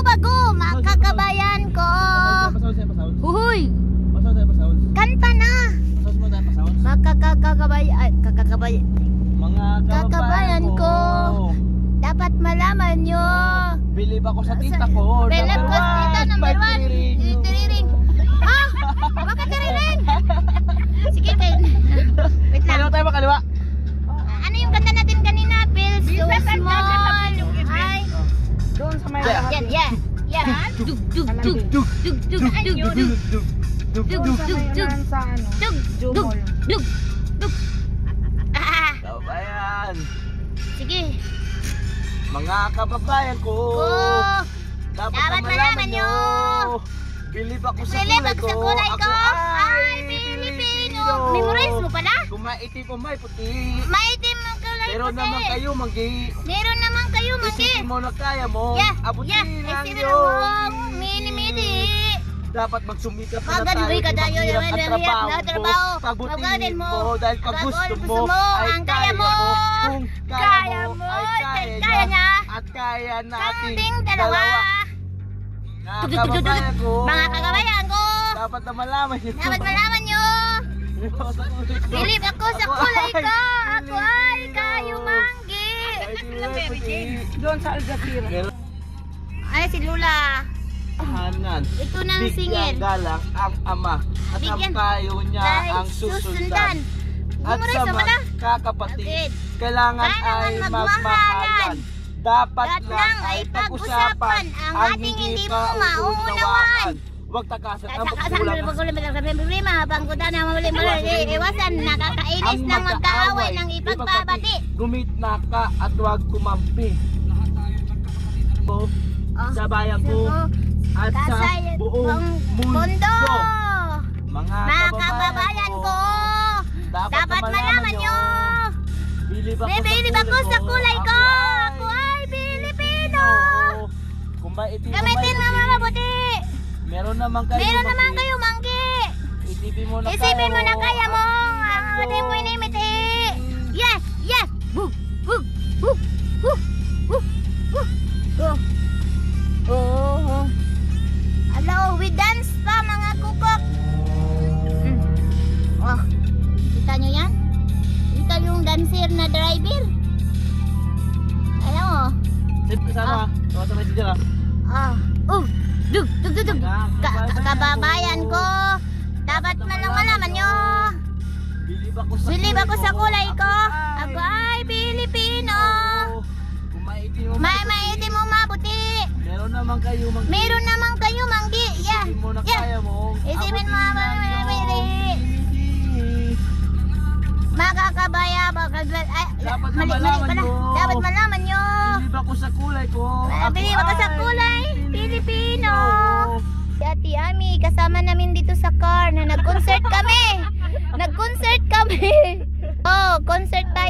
bago, makakabayan ko. Uy! Kanta na! Kakabayan ko. Dapat malaman nyo. Bilib ako sa tita ko. Bilib ko sa tita, number 1. Tiriring. Ah! Bakit tiriring? Sige, wait lang. Kaliwa tayo ba, kaliwa? Ano yung kanta natin kanina? Feels so small. Ay. Doon sa may Yan, yan. Yan. Dug, dug, dug. Dug, dug, dug. Dug, dug, dug, dug. sa ano? Dug, dug, dug, dug. Ah, Kabayan. sige. Mga kababayan ko. Dapat malaman nyo. Bilib ako sa Bilib kulay ako ko. sa kulay ko. Ako Ay, Pilipino. Memorize mo pala? Kung maitim o may puti. Maitim ang kulay Pero puti. naman kayo manggi. Meron naman kayo, manggi. Isipin mo na kaya mo. Yeah, Abutin lang isipin yun. mo. Mini-mini. Dapat magsumikap na Magaluwi ka tayo. Mahirap ang Trabaho. trabaho mo. Pagbutin mo. Dahil pag gusto mo ay ang kaya mo. Kung kaya mo ay Kaya kaya niya. At kaya natin Kaming dalawa. Mga kababayan ko. Mga kagabayan ko. Dapat na malaman nyo. Dapat malaman nyo. Bilib ako sa kulay ko. Ako ay kayo manggi. Doon sa Al Jazeera. Ay, si Lula. Hanan. Ito na ang Bigyan singil. galang ang ama. At ang Bigyan. payo niya Ay, ang susundan. At Memorize sa mo pala? magkakapatid, Bakit? kailangan Kailangan ay magmahalan. magmahalan. Dapat Lahat lang lang ay ay pag-usapan pag-usapan ang ating hindi mo mauunawaan. Huwag takasan ang Saan pagkulang. sa problema, pangkutan na muli iwasan, nakakainis na magkaaway ng ipagbabati. Gumitna ka at huwag kumampi. Sa bayan ko at sa buong mundo. Mga Kababayan ko, dapat malaman nyo. Bilib Bilib ako sa kulay ko. Ako ay Pilipino. Kung maitim o Gamitin mo maputi, mabuti. meron naman kayo Meron manggi. naman kayo manggi. Isipin mo na Isipin mo na kaya mo. Ang ating mo inimiti. Yes, yes. Woo, woo, woo, woo, woo, woo. Oh. Hello, we dance pa mga kukok. Oh, kita nyo yan? Kita yung dancer na driver. Alam mo? Sana, sa may sila. Dug. Kababayan ko. Dapat man lang malaman nyo. Bilib ako sa kulay ko. Ako ay Pilipino. Kung maitim o Maitim mo mabuti. meron naman kayo manggi. Meron naman kayo manggi. Yeah. Isipin mo na Yeah. kaya mo. Isipin mo Abutin lang mamili. yun. Makakabaya. Dapat Mali malaman pala. nyo. Dapat malaman nyo. Bilib ako sa kulay ko. Bilib ako sa kulay. Pilipino. Si Ate Ami, kasama namin dito sa car na nag-concert kami. Oh, concert tayo.